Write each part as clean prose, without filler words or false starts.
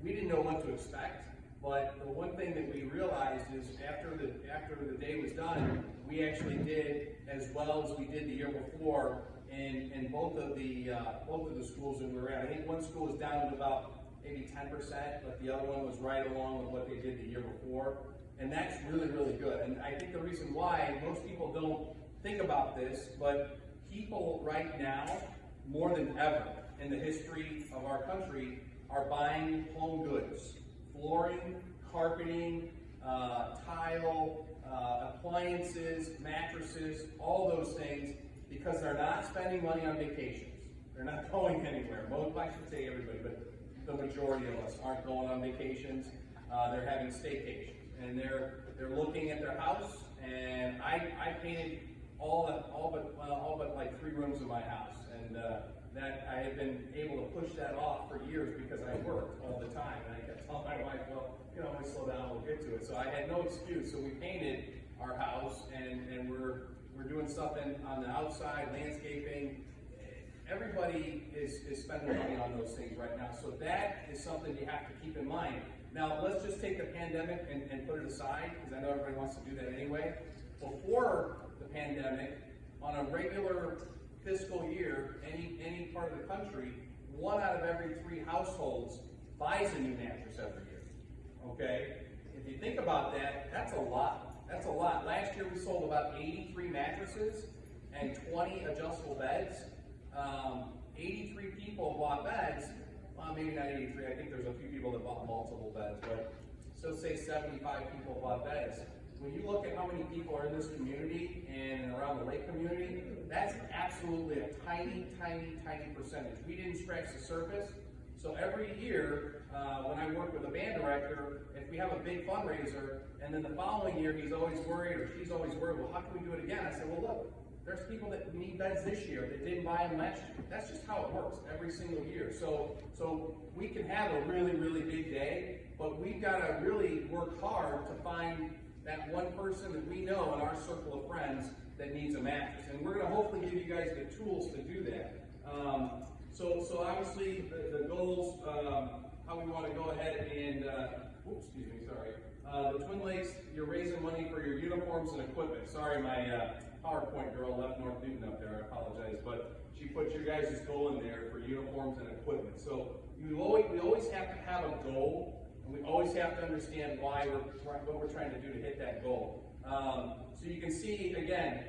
we didn't know what to expect. But the one thing that we realized is after the day was done, we actually did as well as we did the year before in both of the schools that we were at. I think one school was down to about maybe 10%, but the other one was right along with what they did the year before. And that's really, really good. And I think the reason why most people don't think about this, but people right now, more than ever in the history of our country, are buying home goods. Flooring, carpeting, tile, appliances, mattresses, all those things, because they're not spending money on vacations. They're not going anywhere. Most, I should say everybody, but the majority of us aren't going on vacations. They're having staycations, and they're looking at their house. And I painted all but like 3 rooms in my house, and that I have been able to push that off for years because I worked all the time, and I kept telling my wife, well, you know, when we slow down, we'll get to it. So I had no excuse. So we painted our house, and we're doing stuff on the outside, landscaping. Everybody is spending money on those things right now. So that is something you have to keep in mind. Now, let's just take the pandemic and put it aside, because I know everybody wants to do that anyway. Before the pandemic, on a regular fiscal year, any part of the country, 1 out of every 3 households buys a new mattress every year. Okay? If you think about that, that's a lot. That's a lot. Last year we sold about 83 mattresses and 20 adjustable beds. 83 people bought beds. Well, maybe not 83. I think there's a few people that bought multiple beds, but still say 75 people bought beds. When you look at how many people are in this community and around the lake community, that's absolutely a tiny, tiny, tiny percentage. We didn't scratch the surface. So every year, when I work with a band director, if we have a big fundraiser, and then the following year he's always worried or she's always worried, well, how can we do it again? I said, well, look, there's people that need beds this year that didn't buy them last year. That's just how it works every single year. So we can have a really, really big day, but we've got to really work hard to find that one person that we know in our circle of friends that needs a mattress. And we're going to hopefully give you guys the tools to do that. So obviously the goals, how we want to go ahead and, the Twin Lakes, you're raising money for your uniforms and equipment. Sorry, my PowerPoint girl left North Newton up there, I apologize, but she put your guys' goal in there for uniforms and equipment. So we always have to have a goal, and we always have to understand what we're trying to do to hit that goal. So you can see, again,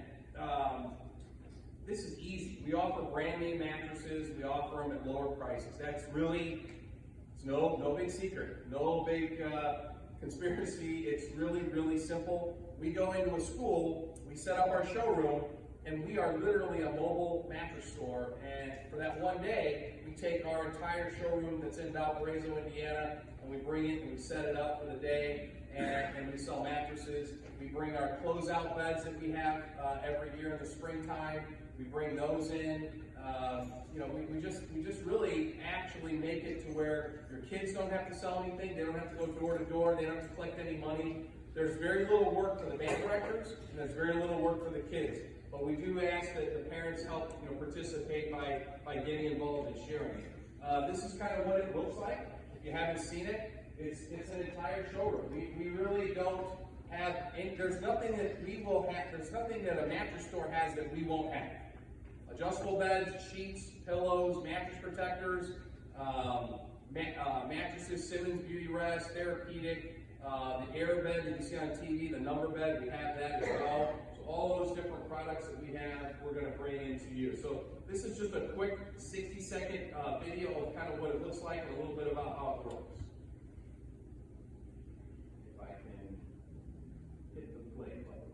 this is easy. We offer brand name mattresses. We offer them at lower prices. That's really, it's no big secret, no big conspiracy. It's really, really simple. We go into a school, we set up our showroom, and we are literally a mobile mattress store. And for that one day, we take our entire showroom that's in Valparaiso, Indiana, and we bring it and we set it up for the day, and we sell mattresses. We bring our closeout beds that we have every year in the springtime. We bring those in. We just really actually make it to where your kids don't have to sell anything. They don't have to go door to door. They don't have to collect any money. There's very little work for the band directors, and there's very little work for the kids. But we do ask that the parents help participate by getting involved and sharing. This is kind of what it looks like. If you haven't seen it, it's an entire showroom. We really don't have, there's nothing that we will have, there's nothing that a mattress store has that we won't have. Adjustable beds, sheets, pillows, mattress protectors, mattresses, Simmons Beauty Rest, Therapeutic, the air bed that you see on TV, the number bed, we have that as well. So all those different products that we have, we're going to bring into you. So this is just a quick 60-second video of kind of what it looks like and a little bit about how it works. If I can hit the play button.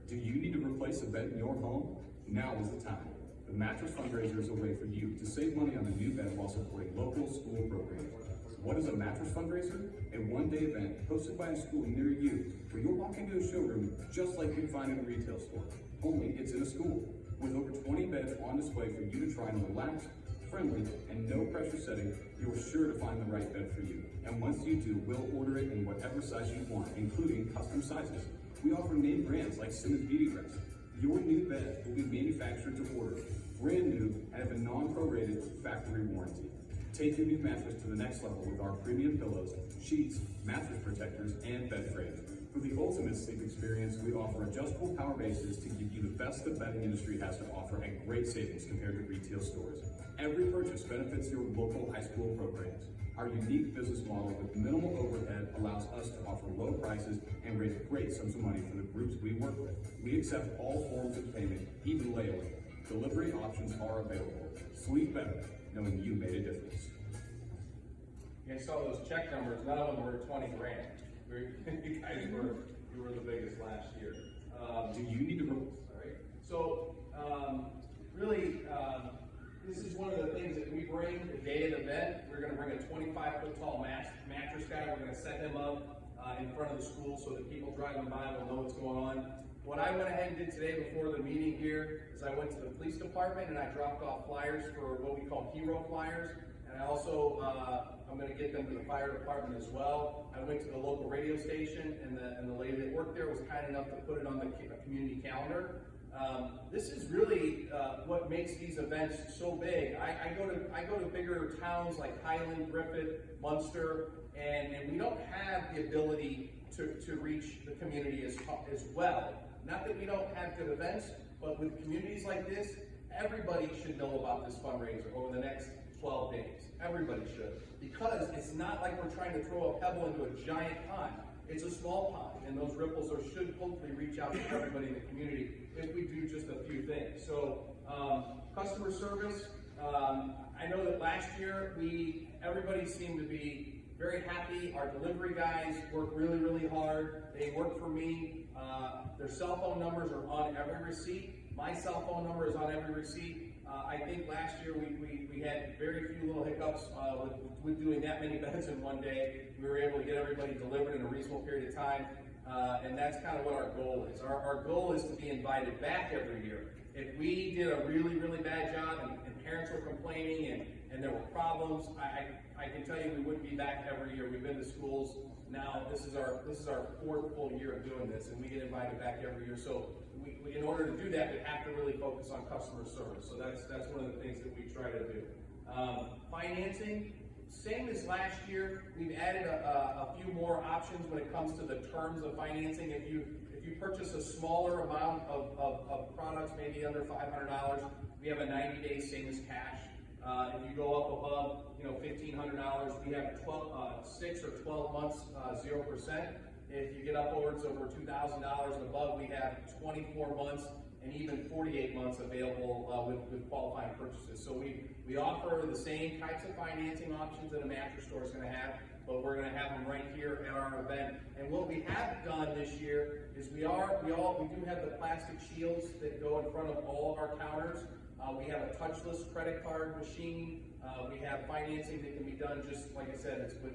Do you need to replace a bed in your home? Now is the time. The Mattress Fundraiser is a way for you to save money on a new bed while supporting local school programs. What is a Mattress Fundraiser? A one-day event hosted by a school near you, where you'll walk into a showroom just like you'd find in a retail store, only it's in a school. With over 20 beds on display for you to try in a relaxed, friendly, and no-pressure setting, you're sure to find the right bed for you. And once you do, we'll order it in whatever size you want, including custom sizes. We offer name brands like Simmons Beauty Rest. Your new bed will be manufactured to order, brand new, and have a non-prorated factory warranty. Take your new mattress to the next level with our premium pillows, sheets, mattress protectors, and bed frames. For the ultimate sleep experience, we offer adjustable power bases to give you the best the bedding industry has to offer and great savings compared to retail stores. Every purchase benefits your local high school programs. Our unique business model with minimal overhead allows us to offer low prices and raise great sums of money for the groups we work with. We accept all forms of payment, even layaway. Delivery options are available. Sleep better, knowing you made a difference. You guys saw those check numbers, none of them were 20 grand. You guys were the biggest last year. Do you need to? Sorry. So, really, this is one of the things that we bring the day of the event. We're going to bring a 25-foot tall mattress guy. We're going to set him up in front of the school so that people driving by will know what's going on. What I went ahead and did today before the meeting here is I went to the police department and I dropped off flyers for what we call hero flyers. And I also, I'm going to get them to the fire department as well. I went to the local radio station, and the lady that worked there was kind enough to put it on the community calendar. This is really what makes these events so big. I go to bigger towns like Highland, Griffith, Munster, and we don't have the ability to reach the community as well. Not that we don't have good events, but with communities like this, everybody should know about this fundraiser over the next 12 days. Everybody should. Because it's not like we're trying to throw a pebble into a giant pond. It's a small pond, and those ripples should hopefully reach out to everybody in the community if we do just a few things. So, customer service, I know that last year everybody seemed to be very happy. Our delivery guys work really, really hard. They work for me. Their cell phone numbers are on every receipt. My cell phone number is on every receipt. I think last year we had very few little hiccups with doing that many beds in one day. We were able to get everybody delivered in a reasonable period of time, and that's kind of what our goal is. Our goal is to be invited back every year. If we did a really, really bad job and parents were complaining and there were problems, I can tell you we wouldn't be back every year. We've been to schools now. This is our fourth full year of doing this, and we get invited back every year. So we in order to do that, we have to really focus on customer service. So that's one of the things that we try to do. Financing, same as last year. We've added a few more options when it comes to the terms of financing. If you purchase a smaller amount of products, maybe under $500, we have a 90-day same as cash. If you go up above, $1,500, we have 6 or 12 months, 0%. If you get upwards over $2,000 and above, we have 24 months and even 48 months available with qualifying purchases. So we offer the same types of financing options that a mattress store is going to have, but we're going to have them right here at our event. And what we have done this year is we do have the plastic shields that go in front of all of our counters. We have a touchless credit card machine. We have financing that can be done just like I said, it's with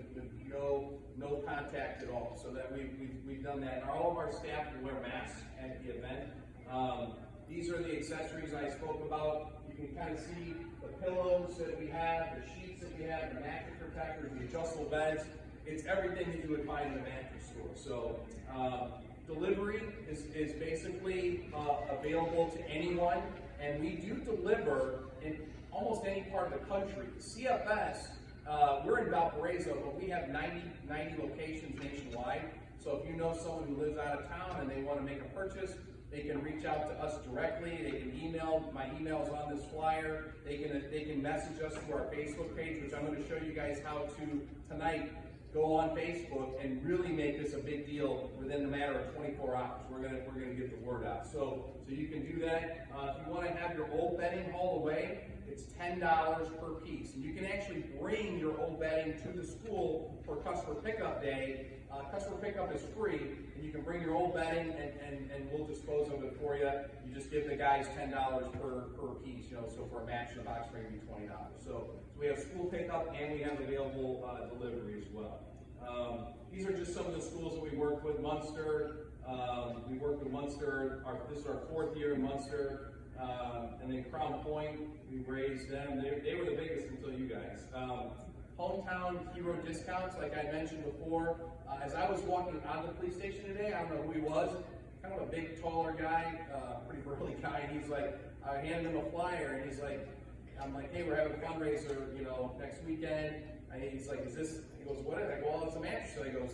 no contact at all. So that we've done that. And all of our staff will wear masks at the event. These are the accessories I spoke about. You can kind of see the pillows that we have, the sheets that we have, the mattress protectors, the adjustable beds. It's everything that you would find in a mattress store. So delivery is basically available to anyone, and we do deliver in almost any part of the country. CFS, we're in Valparaiso, but we have 90 locations nationwide. So if you know someone who lives out of town and they want to make a purchase, they can reach out to us directly. They can email. My email is on this flyer. They can message us through our Facebook page, which I'm going to show you guys how to tonight. Go on Facebook and really make this a big deal within a matter of 24 hours. We're gonna get the word out. So you can do that. If you want to have your old bedding hauled away, it's $10 per piece, and you can actually bring your old bedding to the school for customer pickup day. Customer pickup is free, and you can bring your old bedding and we'll dispose of it for you. You just give the guys $10 per piece, so for a match in a box spring, it'd be $20. So we have school pickup and we have available delivery as well. These are just some of the schools that we work with. Munster, we work with Munster. This is our 4th year in Munster. And then Crown Point, we raised them. They were the biggest until you guys. Hometown hero discounts, like I mentioned before. As I was walking out of the police station today, I don't know who he was, kind of a big, taller guy, pretty burly guy, and he's like, I handed him a flyer, and he's like, I'm like, hey, we're having a fundraiser, next weekend. And he's like, is this? He goes, what? I go, well, it's a mattress. So he goes,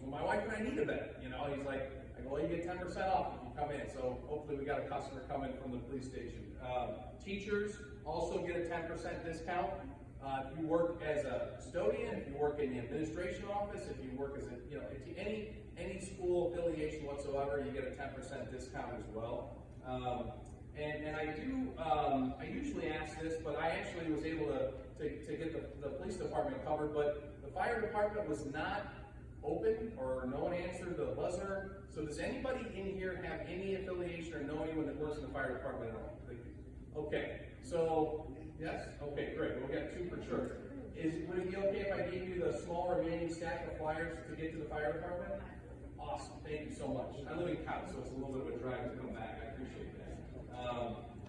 well, my wife and I need a bed. He's like, I go, well, you get 10% off if you come in. So hopefully we got a customer coming from the police station. Teachers also get a 10% discount. If you work as a custodian, if you work in the administration office, if you work as any school affiliation whatsoever, you get a 10% discount as well. And I usually ask this, but I actually was able to get the police department covered, but the fire department was not open, or no one answered the buzzer. So does anybody in here have any affiliation or know anyone that works in the fire department at all? Okay, so, yes? Okay, great, we'll get two for sure. Would it be okay if I gave you the small remaining stack of flyers to get to the fire department? Awesome, thank you so much. I live in Cobb, so it's a little bit of a drive to come back. I appreciate that.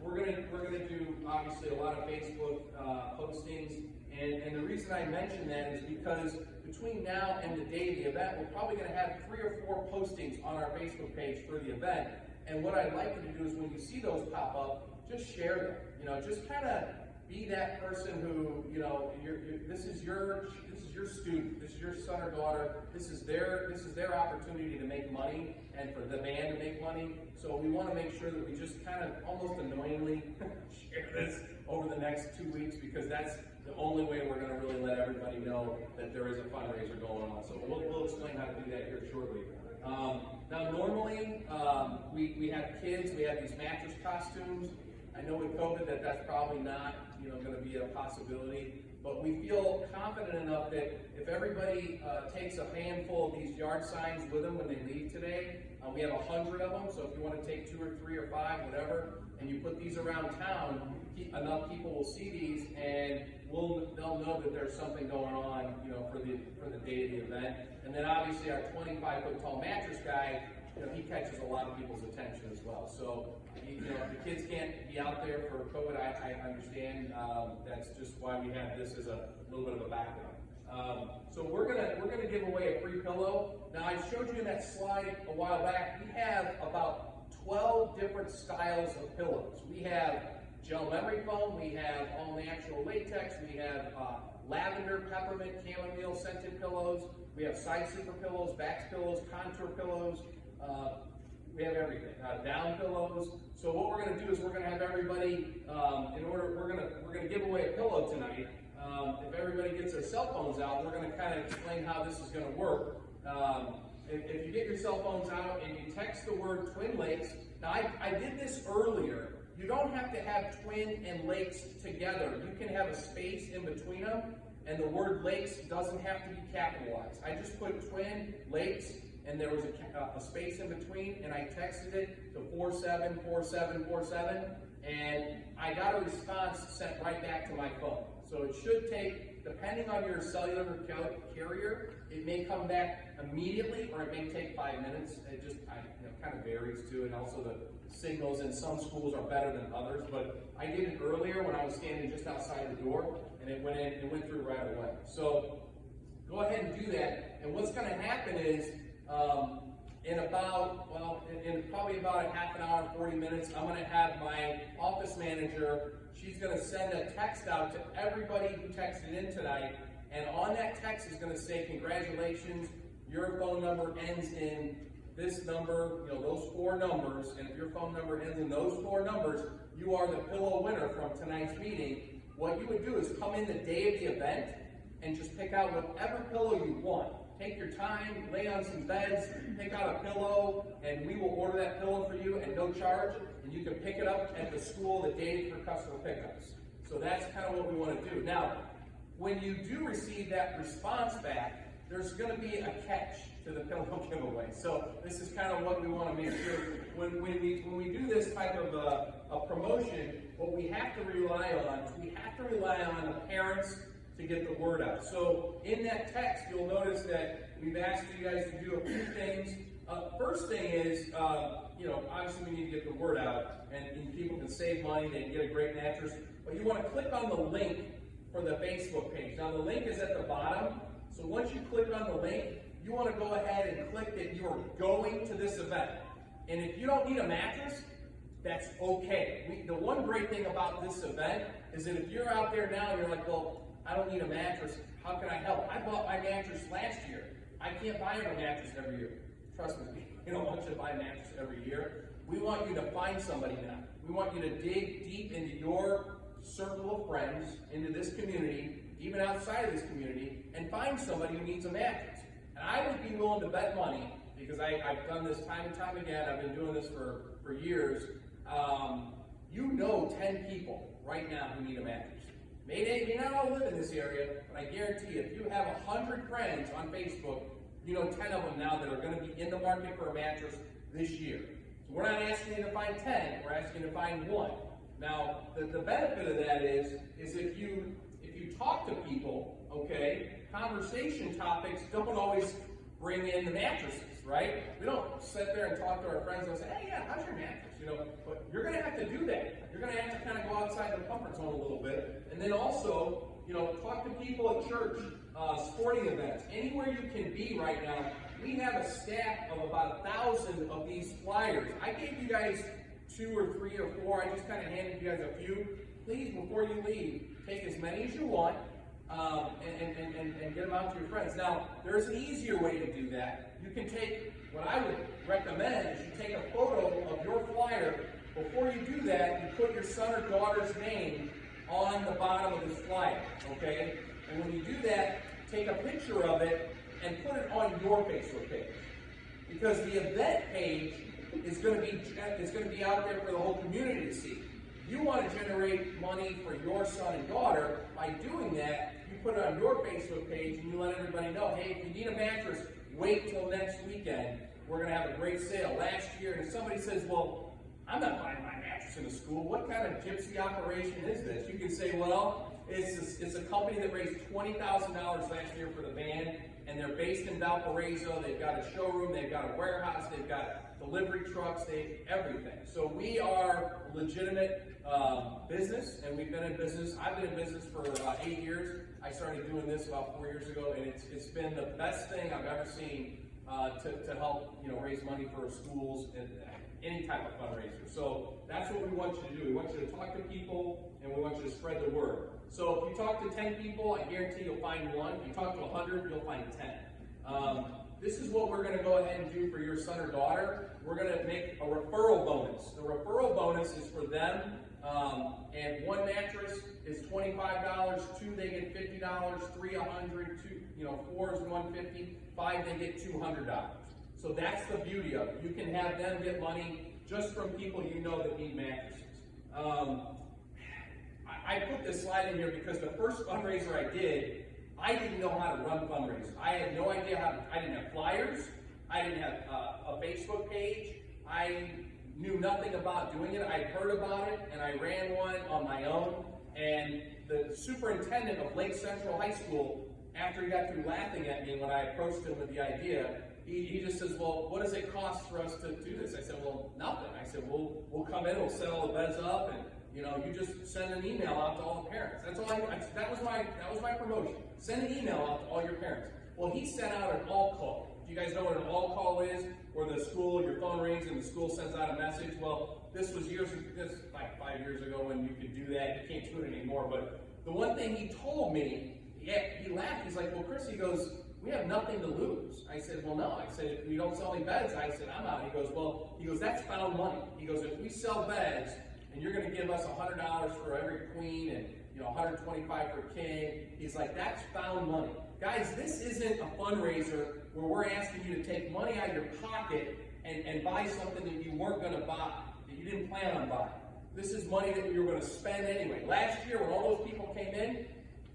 We're gonna do obviously a lot of Facebook postings, and the reason I mention that is because between now and the day of the event, we're probably going to have 3 or 4 postings on our Facebook page for the event. And what I'd like you to do is when you see those pop up, just share them. Just kind of be that person who, this is your student, this is your son or daughter, this is their opportunity to make money and for the band to make money. So we want to make sure that we just kind of almost annoyingly share this over the next 2 weeks, because that's the only way we're going to really let everybody know that there is a fundraiser going on. So we'll explain how to do that here shortly. Now normally we have kids, we have these mattress costumes. I know with COVID that's probably not going to be a possibility, but we feel confident enough that if everybody takes a handful of these yard signs with them when they leave today, we have 100 of them, so if you want to take 2 or 3 or 5, whatever, and you put these around town, enough people will see these, and they'll know that there's something going on, for the day of the event. And then obviously our 25-foot tall mattress guy, he catches a lot of people's attention as well. So, if the kids can't be out there for COVID, I understand. That's just why we have this as a little bit of a background. So we're gonna give away a free pillow. Now I showed you in that slide a while back. We have about 12 different styles of pillows. We have gel memory foam. We have all natural latex. We have lavender, peppermint, chamomile scented pillows. We have side sleeper pillows, back pillows, contour pillows. We have everything. Down pillows. So what we're going to do is we're going to have everybody we're going to give away a pillow tonight. If everybody gets their cell phones out, we're going to kind of explain how this is going to work. If you get your cell phones out and you text the word Twin Lakes, now I did this earlier. You don't have to have Twin and Lakes together. You can have a space in between them, and the word Lakes doesn't have to be capitalized. I just put Twin Lakes, and there was a space in between, and I texted it to 474747, and I got a response sent right back to my phone. So it should take, depending on your cellular carrier, it may come back immediately, or it may take 5 minutes. It just kind of varies too, and also the signals in some schools are better than others. But I did it earlier when I was standing just outside the door, and it went through right away. So go ahead and do that. And what's going to happen is, in probably about a half an hour, 40 minutes, I'm going to have my office manager. She's going to send a text out to everybody who texted in tonight, and on that text is going to say, congratulations, your phone number ends in this number, those 4 numbers, and if your phone number ends in those 4 numbers, you are the pillow winner from tonight's meeting. What you would do is come in the day of the event and just pick out whatever pillow you want. Take your time, lay on some beds, pick out a pillow, and we will order that pillow for you at no charge, and you can pick it up at the school the day for customer pickups. So that's kind of what we want to do. Now, when you do receive that response back, there's going to be a catch to the pillow giveaway. So this is kind of what we want to make sure. When we do this type of a promotion, what we have to rely on is we have to rely on the parents to get the word out. So in that text, you'll notice that we've asked you guys to do a few things. First thing is, obviously we need to get the word out, and people can save money, they can get a great mattress, but you want to click on the link for the Facebook page. Now the link is at the bottom, so once you click on the link, you want to go ahead and click that you are going to this event. And if you don't need a mattress, That's okay. The one great thing about this event is that if you're out there now and you're like, well, I don't need a mattress, how can I help? I bought my mattress last year. I can't buy a mattress every year. Trust me, we don't want you to buy a mattress every year. We want you to find somebody now. We want you to dig deep into your circle of friends, into this community, even outside of this community, and find somebody who needs a mattress. And I would be willing to bet money, because I've done this time and time again, I've been doing this for years, you know 10 people right now who need a mattress. May not all live in this area, but I guarantee you, if you have 100 friends on Facebook, you know 10 of them now that are going to be in the market for a mattress this year. So we're not asking you to find 10, we're asking you to find one. Now, the benefit of that is if you talk to people, okay, conversation topics don't always bring in the mattresses, right? We don't sit there and talk to our friends and say, hey, yeah, how's your mattress? But you're going to have to do that. You're going to have to kind of go outside the comfort zone a little bit. And then also, talk to people at church, sporting events, anywhere you can be right now. We have a stack of about 1,000 of these flyers. I gave you guys 2 or 3 or 4. I just kind of handed you guys a few. Please, before you leave, take as many as you want and get them out to your friends. Now, there's an easier way to do that. You can take, what I would recommend is you take a photo of your flyer. Before you do that, you put your son or daughter's name on the bottom of this flyer, okay? And when you do that, take a picture of it and put it on your Facebook page. Because the event page is going to be out there for the whole community to see. You want to generate money for your son and daughter. By doing that, you put it on your Facebook page and you let everybody know, hey, if you need a mattress, wait till next weekend. We're going to have a great sale. Last year, and if somebody says, well, I'm not buying my mattress in a school, what kind of gypsy operation is this? You can say, well, it's a company that raised $20,000 last year for the band, and they're based in Valparaiso. They've got a showroom, they've got a warehouse, they've got delivery trucks, everything. So we are a legitimate business, and we've been in business. I've been in business for 8 years. I started doing this about 4 years ago, and it's been the best thing I've ever seen to help raise money for schools and any type of fundraiser. So that's what we want you to do. We want you to talk to people, and we want you to spread the word. So if you talk to 10 people, I guarantee you'll find one. If you talk to 100, you'll find 10. This is what we're going to go ahead and do for your son or daughter. We're going to make a referral bonus. The referral bonus is for them, and 1 mattress is $25, 2 they get $50, 3 $100, 4 is $150, 5 they get $200. So that's the beauty of it. You can have them get money just from people you know that need mattresses. I put this slide in here because the first fundraiser I did, I didn't know how to run fundraisers. I had no idea how to, I didn't have flyers, I didn't have a Facebook page, I knew nothing about doing it. I heard about it and I ran one on my own, and the superintendent of Lake Central High School, after he got through laughing at me when I approached him with the idea, he just says, well, what does it cost for us to do this? I said, well, nothing. I said, we'll come in, we'll set all the beds up, and you just send an email out to all the parents. That's all that was my promotion. Send an email out to all your parents. Well, he sent out an all call. Do you guys know what an all call is? Where the school, your phone rings and the school sends out a message. Well, this was like 5 years ago when you could do that. You can't do it anymore. But the one thing he told me, he laughed. He's like, well, Chris, he goes, we have nothing to lose. I said, well, no. I said, if we don't sell any beds, I said, I'm out. He goes, that's found money. He goes, if we sell beds, and you're going to give us $100 for every queen and $125 for king. He's like, that's found money. Guys, this isn't a fundraiser where we're asking you to take money out of your pocket and buy something that you weren't going to buy, that you didn't plan on buying. This is money that we were going to spend anyway. Last year, when all those people came in,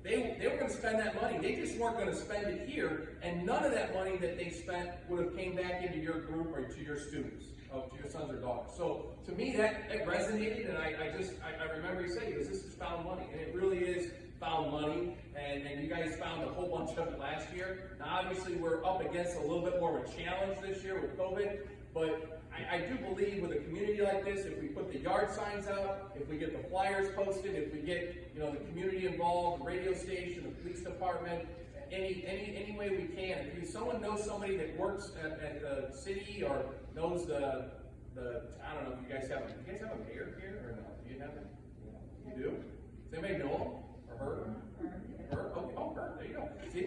they were going to spend that money. They just weren't going to spend it here, and none of that money that they spent would have came back into your group or to your students, to your sons or daughters. So to me, that resonated, and I remember he said, this is found money, and it really is found money, and you guys found a whole bunch of it last year. Now, obviously, we're up against a little bit more of a challenge this year with COVID, but I do believe with a community like this, if we put the yard signs out, if we get the flyers posted, if we get the community involved, the radio station, the police department, any way we can. If someone knows somebody that works at the city or knows the I don't know if you guys have a mayor here or no? Do you have it? You do? Does anybody know him or her? Her? Okay, oh, her. There you go. See,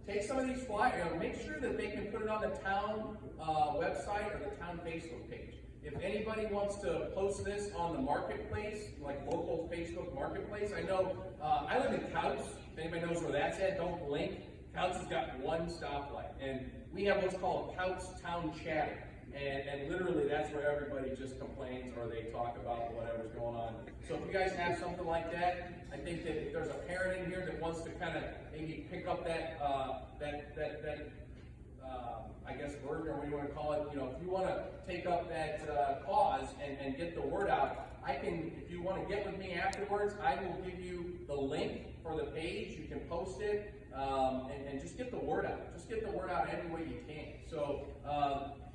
take some of these flyers. Make sure that they can put it on the town website or the town Facebook page. If anybody wants to post this on the marketplace, like local Facebook marketplace, I know I live in Couch. If anybody knows where that's at, don't blink. Couch has got one stoplight, and we have what's called Couch Town Chatter. And literally that's where everybody just complains or they talk about whatever's going on. So if you guys have something like that, I think that if there's a parent in here that wants to kind of maybe pick up that I guess burden or what you want to call it, you know, if you want to take up that cause and get the word out, I can, if you want to get with me afterwards, I will give you the link for the page. You can post it and just get the word out. Just get the word out any way you can. So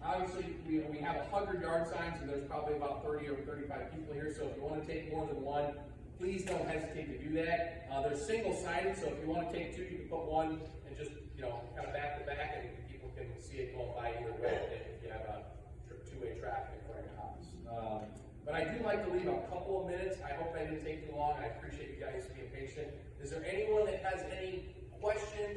obviously we have 100 yard signs and there's probably about 30 or 35 people here. So if you want to take more than one, please don't hesitate to do that. They're single-sided, so if you want to take two, you can put one and just, you know, kind of back to back, and people can see it going by either way if you have a two-way traffic in front of your house. But I do like to leave a couple of minutes. I hope I didn't take too long. I appreciate you guys being patient. Is there anyone that has any questions?